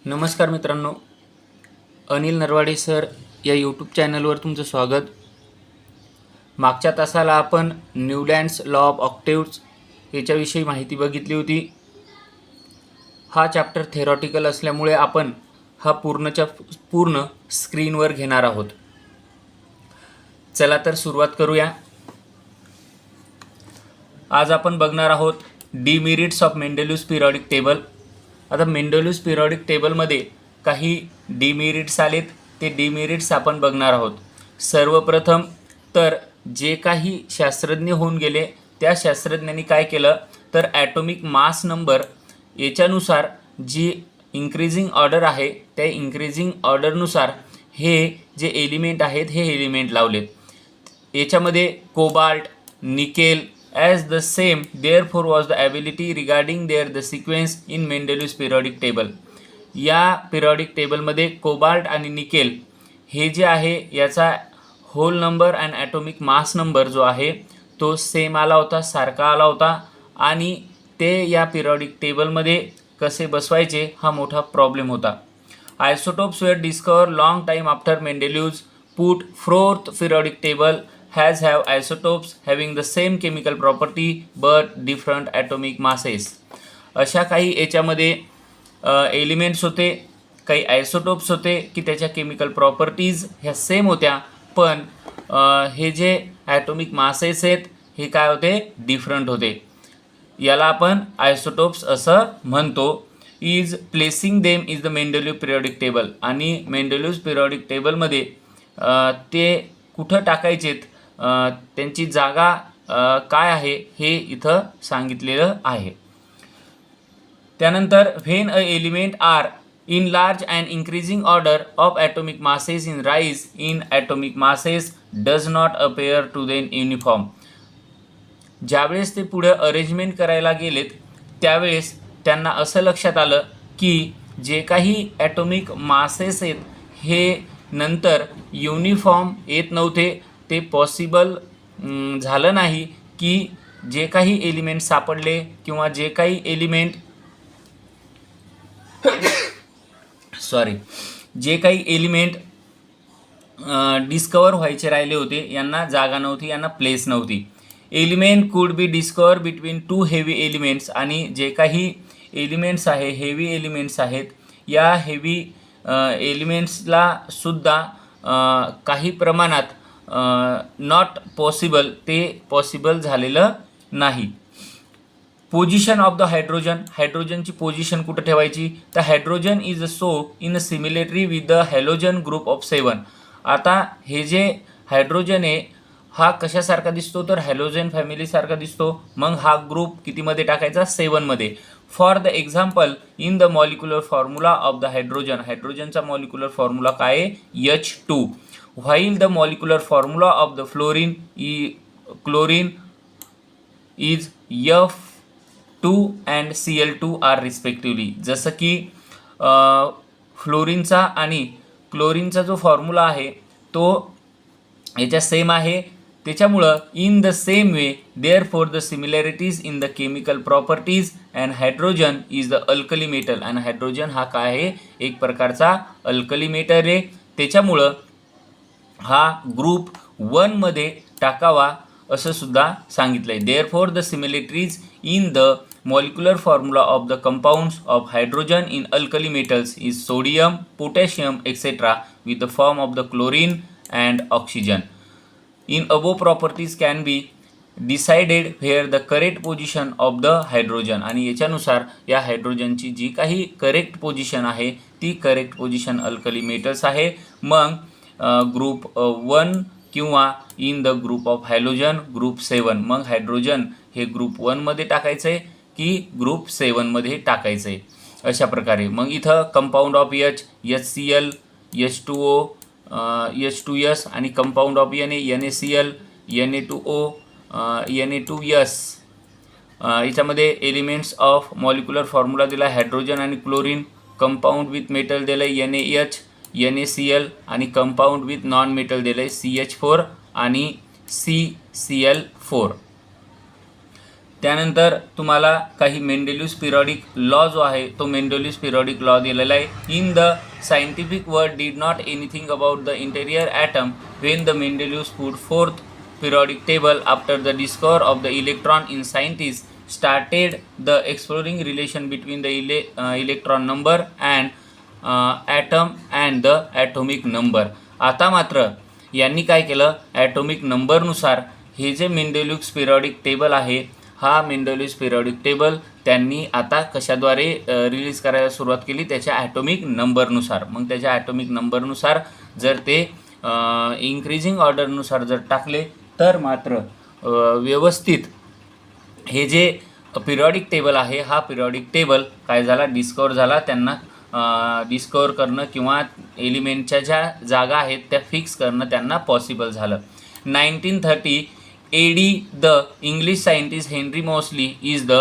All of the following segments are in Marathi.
नमस्कार मित्रांनो, अनिल नरवाडे सर या यूट्यूब चॅनलवर तुमचं स्वागत. मागच्या तासाला आपण न्यूलँड्स लॉ ऑफ ऑक्टेव्ह्ज याच्याविषयी माहिती बघितली होती. हा चॅप्टर थेरॉटिकल असल्यामुळे आपण हा पूर्ण स्क्रीनवर घेणार आहोत. चला तर सुरुवात करूया. आज आपण बघणार आहोत डिमेरिट्स ऑफ मेंडेलियस पिरियडिक टेबल. आता मेंडेलियस पिरियडिक टेबलमध्ये काही डिमेरिट्स आलेत, ते डिमेरिट्स आपण बघणार आहोत. सर्वप्रथम तर जे काही शास्त्रज्ञ होऊन गेले त्या शास्त्रज्ञांनी काय केलं तर ॲटॉमिक मास नंबर याच्यानुसार जी इन्क्रीजिंग ऑर्डर आहे त्या इन्क्रीजिंग ऑर्डरनुसार हे जे एलिमेंट आहेत हे एलिमेंट लावलेत. याच्यामध्ये cobalt, nickel as the same therefore was the ability regarding their the sequence in Mendeleev's periodic table. या पिरियडिक टेबलमध्ये कोबाल्ट आणि निकेल हे जे आहे याचा whole number and atomic mass number जो आहे तो सेम आला होता, सारखा आला होता, आणि ते या पिरियडिक टेबलमध्ये कसे बसवायचे हा मोठा प्रॉब्लेम होता. Isotopes were discover long time after Mendeleev's put fourth periodic table has have isotopes having the same chemical property but different atomic masses. अशा काही याच्यामध्ये एलिमेंट्स होते, काही आयसोटोप्स होते की त्याच्या केमिकल प्रॉपर्टीज ह्या सेम होत्या, पण हे जे ॲटॉमिक मासेस आहेत हे काय होते, डिफरंट होते. याला आपण आयसोटोप्स असं म्हणतो. Is placing them is the Mendeleev periodic table. आणि मेंडेलिव्ह पिरियडिक टेबलमध्ये ते कुठं टाकायचेत, त्यांची जागा काय आहे हे इथं सांगितलेलं आहे. त्यानंतर when a element are in large and increasing order of atomic masses in rise in atomic masses does not appear to then uniform. ज्यावेळेस ते पुढे अरेंजमेंट करायला गेलेत त्यावेळेस त्यांना असं लक्षात आलं की जे काही ॲटॉमिक मासेस आहेत हे नंतर युनिफॉर्म येत नव्हते. ते पॉसिबल झालं नाही की जे काही एलिमेंट सापडले किंवा जे काही एलिमेंट जे काही एलिमेंट डिस्कवर व्हायचे राहिले होते यांना जागा नव्हती, यांना प्लेस नव्हती. Element could be discover between two heavy elements. आणि जे काही एलिमेंट्स आहे, हेवी एलिमेंट्स आहेत, या हेवी एलिमेंट्सला सुद्धा काही प्रमाणात नॉट पॉसिबल, ते पॉसिबल झालेलं नाही. Position of the hydrogen. हायड्रोजनची पोझिशन कुठं ठेवायची तर hydrogen is so in a similarity with the halogen group of 7. आता हे जे हायड्रोजन आहे हा कशासारखा दिसतो तर हॅलोजन फॅमिलीसारखा दिसतो. मग हा ग्रुप कितीमध्ये टाकायचा, 7मध्ये. For the example in the molecular formula of the hydrogen. हायड्रोजनचा मॉलिक्युलर फॉर्म्युला काय आहे, H2. while the molecular formula of the chlorine is F2 and Cl2 are respectively. जसं की फ्लोरीनचा आणि क्लोरीनचा जो फॉर्म्युला आहे तो याच्या सेम आहे, त्याच्यामुळं in the same way there for the similarities in the chemical properties and hydrogen is the alkali metal. आणि हायड्रोजन हा काय आहे, एक प्रकारचा अल्कली मेटल आहे. त्याच्यामुळं हा ग्रुप 1मध्ये टाकावा असं सुद्धा सांगितलं आहे. Therefore the similarities in the molecular formula of the compounds of hydrogen in alkali metals is sodium, potassium etcetera with the form of the chlorine and oxygen. In above properties can be decided where the correct position of the hydrogen. आणि याच्यानुसार या हायड्रोजनची जी काही करेक्ट पोझिशन आहे ती करेक्ट पोझिशन अल्कली मेटल्स आहे. मग ग्रुप 1 किंवा in the group of halogen group 7. मग हायड्रोजन हे ग्रुप 1मध्ये टाकायचं आहे की ग्रुप 7मध्ये टाकायचं आहे, अशा प्रकारे. मग इथं compound of H, HCl, H2O, H2S आणि compound of Na, NaCl, Na2O, Na2S. याच्यामध्ये एलिमेंट्स ऑफ मॉलिक्युलर फॉर्म्युला दिला हायड्रोजन आणि क्लोरीन. कंपाऊंड विथ मेटल दिलं आहे NaH, NaCl आणि कंपाऊंड विथ नॉन मेटल दिलं आहे CH4 आणि CCl4. त्यानंतर तुम्हाला काही मेंडेलियस पिरियडिक लॉ जो आहे तो मेंडेलियस पिरियडिक लॉ दिलेला आहे. In the scientific world did not anything about the interior atom when the Mendeleev put fourth periodic table after the discovery of the electron in scientists started the exploring relation between the electron number and atom and the atomic number. आता मात्र यांनी काय केलं, ॲटॉमिक नंबरनुसार हे जे मेंडेलियस पिरियडिक टेबल आहे हा मेंडेलियस पिरियडिक टेबल त्यांनी आता कशाद्वारे रिलीज करायला सुरुवात केली, त्याच्या ॲटॉमिक नंबरनुसार. मग त्याच्या ॲटॉमिक नंबरनुसार जर ते इन्क्रीजिंग ऑर्डरनुसार जर टाकले तर मात्र व्यवस्थित हे जे पिरियडिक टेबल आहे हा पिरियडिक टेबल काय झाला, डिस्कवर झाला. त्यांना डिस्कवर करणं किंवा एलिमेंटच्या ज्या जागा आहेत त्या फिक्स करणं त्यांना पॉसिबल झालं. 1930 AD the English scientist Henry Moseley is the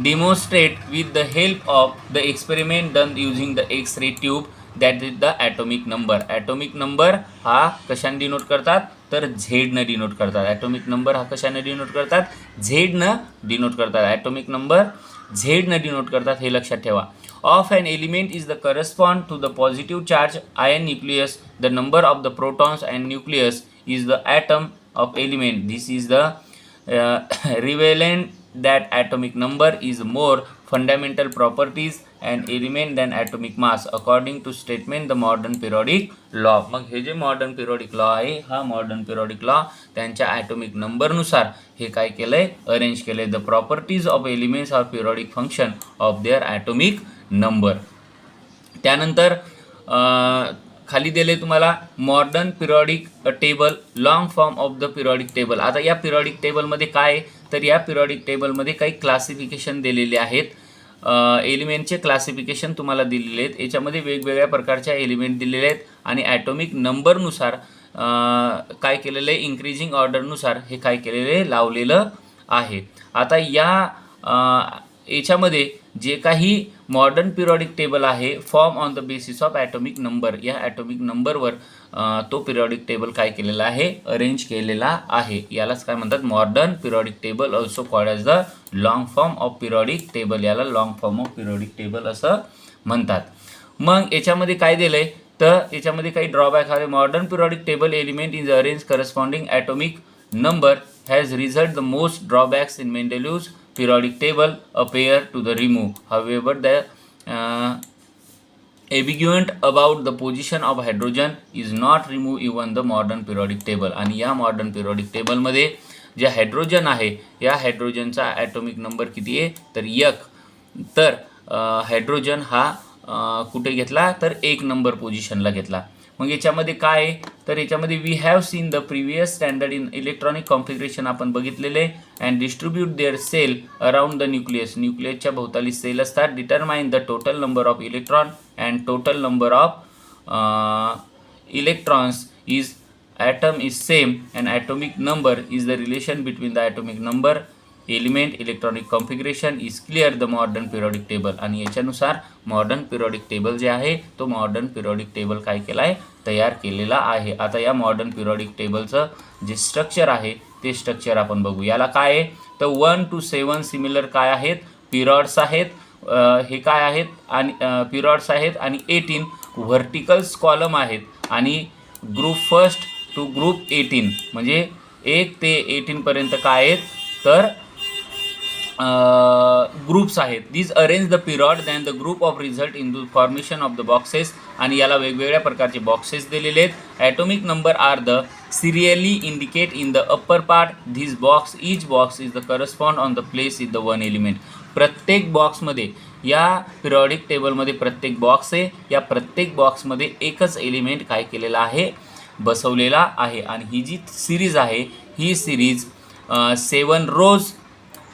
demonstrate with the help of the experiment done using the X-ray tube that is the atomic number. Atomic number हा कशाने डिनोट करतात तर झेडनं डिनोट करतात. ॲटॉमिक नंबर हा कशाने डिनोट करतात, झेडनं डिनोट करतात. ॲटॉमिक नंबर झेडनं डिनोट करतात हे लक्षात ठेवा. Of an element is the correspond to the positive charge ion nucleus. The number of the protons and nucleus is the atom of element. This is the revealed that atomic number is more fundamental properties and element than atomic mass according to statement the modern periodic law. मग हे जे मॉडर्न पिरियडिक लॉ आहे हा मॉडर्न पिरियडिक लॉ त्यांच्या ॲटॉमिक नंबरनुसार हे काय केलंय, अरेंज केलंय. The properties of elements of periodic function of their atomic number. त्यानंतर खाली दिले तुम्हाला modern periodic table, long form of the periodic table. आता या पिरियडिक टेबलमध्ये काय आहे तर या पिरियडिक टेबलमध्ये काही क्लासिफिकेशन दिलेले आहेत. एलिमेंटचे क्लासिफिकेशन तुम्हाला दिलेले आहेत. याच्यामध्ये वेगवेगळ्या प्रकारच्या एलिमेंट दिलेले आहेत आणि ॲटॉमिक नंबरनुसार काय केलेलं आहे, इन्क्रीजिंग ऑर्डरनुसार हे काय केलेलं आहे, लावलेलं आहे. आता याच्यामध्ये जे काही मॉडर्न पिरियडिक टेबल आहे form on the basis of atomic number, या ॲटॉमिक नंबरवर तो पिरियडिक टेबल काय केलेला आहे, अरेंज केलेला आहे. यालाच काय म्हणतात, modern periodic table, also called as the long form of periodic table. याला long form of periodic table असं म्हणतात. मग याच्यामध्ये काय दिलं आहे तर याच्यामध्ये काही ड्रॉबॅक आहे. Modern periodic table element is arrange corresponding atomic number has result the most drawbacks in Mendeleev's periodic table appear to the remove. However, the ambiguity about the position of hydrogen is not remove even the modern periodic table. आणि या मॉडर्न पिरियडिक टेबलमध्ये जे हायड्रोजन आहे या हायड्रोजनचा ॲटॉमिक नंबर किती आहे तर 1. तर हायड्रोजन हा कुठे घेतला तर 1 नंबर पोझिशनला घेतला. मग याच्यामध्ये काय आहे तर याच्यामध्ये we have seen the previous standard in electronic configuration आपण बघितलेले and distribute their shell around the nucleus. न्यूक्लियसच्या भोवताली सेल असतात. Determine the total number of electron and total number of electrons is atom is same and atomic number is the relation between the atomic number element electronic configuration is clear the modern periodic table. आणि याच्यानुसार मॉडर्न पिरियडिक टेबल जे आहे तो मॉडर्न पिरियडिक टेबल काय केला आहे तयार केलेला आहे. आता या मॉडर्न पिरियडिक टेबलचं जे स्ट्रक्चर आहे ते स्ट्रक्चर आपण बघू. याला काय आहे तर 1 to 7 सिमिलर काय आहेत पिरियड्स आहेत. हे काय आहेत आणि पिरियड्स आहेत आणि 18 व्हर्टिकल्स कॉलम आहेत आणि ग्रुप फर्स्ट टू ग्रुप 18 म्हणजे 1 ते 18 पर्यंत काय आहेत तर ग्रुप्स आहेत. This arrange the period than the group of result in the formation of the boxes. आणि याला वेगवेगळ्या प्रकारचे बॉक्सेस दिलेले आहेत. Atomic number are the serially indicate in the upper part. This box each box is the correspond on the place is the one element. प्रत्येक बॉक्समध्ये या पिरियडिक टेबलमध्ये प्रत्येक बॉक्स आहे. या प्रत्येक बॉक्समध्ये एकच एलिमेंट काय केलेला आहे बसवलेला आहे. आणि ही जी सिरीज आहे ही series 7 rows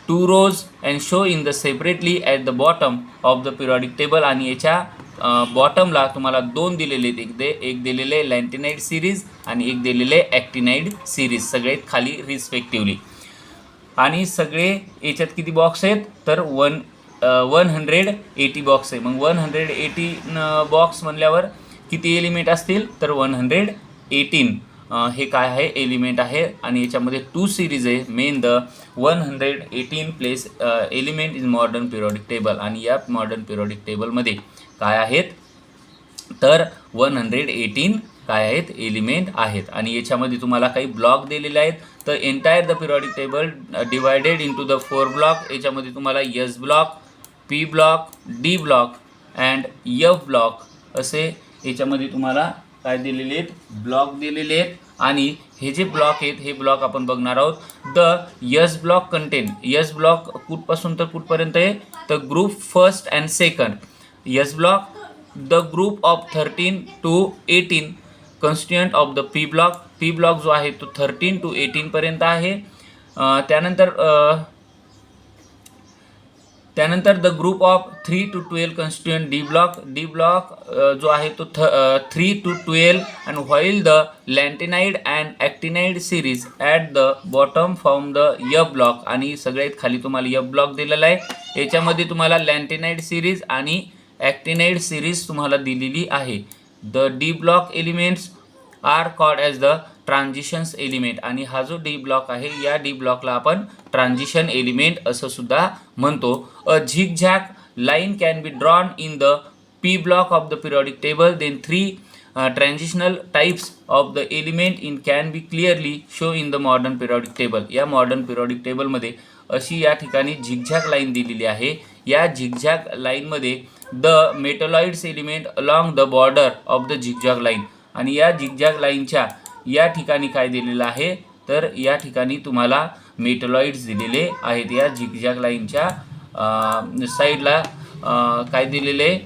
2 rows and show in the separately at the bottom of the periodic table. आणि याच्या बॉटमला तुम्हाला 2 दिलेले आहेत. एक दिलेले लॅन्टिनाइड सिरीज आणि एक दिलेले ॲक्टिनाइड सिरीज, सगळे खाली रिस्पेक्टिवली. आणि सगळे याच्यात किती बॉक्स आहेत तर 180 बॉक्स आहे. मग 180 बॉक्स म्हणल्यावर किती एलिमेंट असतील तर 118. हे काय आहे एलिमेंट आहे आणि याच्यामध्ये 2 सिरीज आहे main the 118 place element in modern periodic table आणि या मॉडर्न पिरियॉडिक टेबलमध्ये काय आहेत तर 118 काय आहेत एलिमेंट आहेत आणि याच्यामध्ये तुम्हाला काही ब्लॉक दिलेले आहेत. तर entire the periodic table divided into the 4 block. याच्यामध्ये तुम्हाला S block, p block, d block and F block असे याच्यामध्ये तुम्हाला काय दिलेले आहेत ब्लॉक दिलेले आहेत आणि हे जे ब्लॉक आहेत हे ब्लॉक आपण बघणार आहोत. The s block contain, s block कुठपासून तर कुठपर्यंत आहे तर group first and second. S block the group of 13 to 18 constituent of the p block. P block जो आहे तो 13 to 18 पर्यंत आहे. त्यानंतर the group of 3 to 12 constituent d block. D block जो आहे तो 3 to 12 and while the lanthanide and actinide series at the bottom from the F block. आणि सगळ्यात खाली तुम्हाला एफ ब्लॉक दिलेला आहे. याच्यामध्ये तुम्हाला लॅन्टिनाइड सिरीज आणि ॲक्टिनाइड सिरीज तुम्हाला दिलेली आहे. The D block elements are called as the transitions element आणि हा जो डी ब्लॉक आहे या डी ब्लॉकला आपण ट्रान्झिशन एलिमेंट असं सुद्धा म्हणतो. A zigzag line can be drawn in the p block of the periodic table. Then 3 transitional types of the element in can be clearly show in the modern periodic table. या मॉडर्न पिरियॉडिक टेबलमध्ये अशी या ठिकाणी झिगझॅग लाईन दिलेली आहे. या झिगझॅग लाईनमध्ये the metalloids element along the border of the zigzag line आणि या झिगझॅग लाईनच्या या ठिकाणी काय दिलेलं आहे तर या ठिकाणी तुम्हाला मेटलॉइड्स दिलेले आहेत. या झिगझॅग लाईनच्या साईडला काय दिलेले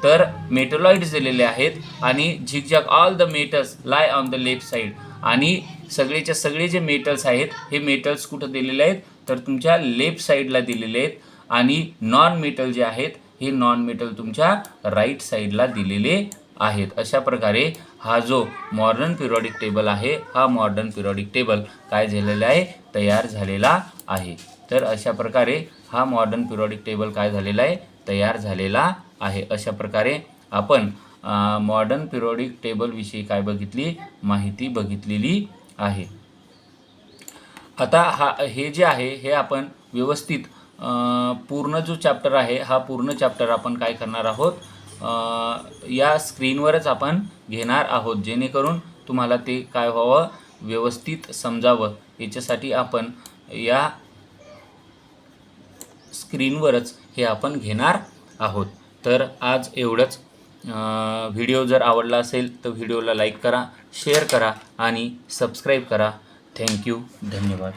तर मेटलॉइड्स दिलेले आहेत आणि zigzag all the metals lie on the left side आणि सगळेच्या सगळे जे मेटल्स आहेत हे मेटल्स कुठं दिलेले आहेत तर तुमच्या लेफ्ट साईडला दिलेले आहेत आणि नॉन मेटल जे आहेत हे नॉन मेटल तुमच्या राईट साईडला दिलेले आहेत. अशा प्रकारे हा जो मॉडर्न पिरियॉडिक टेबल आहे हा मॉडर्न पिरियॉडिक टेबल काय झालेला आहे तयार झालेला आहे. तर अशा प्रकारे हा मॉडर्न पिरियॉडिक टेबल काय झालेला आहे तयार झालेला आहे. अशा प्रकारे आपण मॉडर्न पिरियॉडिक टेबलविषयी काय बघितली माहिती बघितलेली आहे. आता हे जे आहे हे आपण व्यवस्थित पूर्ण जो चॅप्टर आहे हा पूर्ण चॅप्टर आपण काय करणार आहोत या स्क्रीनवरच आपण घेणार आहोत जेणेकरून तुम्हाला ते काय व्हावं व्यवस्थित समजावं. याच्यासाठी आपण या स्क्रीनवरच हे आपण घेणार आहोत. तर आज एवढंच. व्हिडिओ जर आवडला असेल तर व्हिडिओला लाईक करा, शेअर करा आणि सबस्क्राईब करा. थँक्यू. धन्यवाद.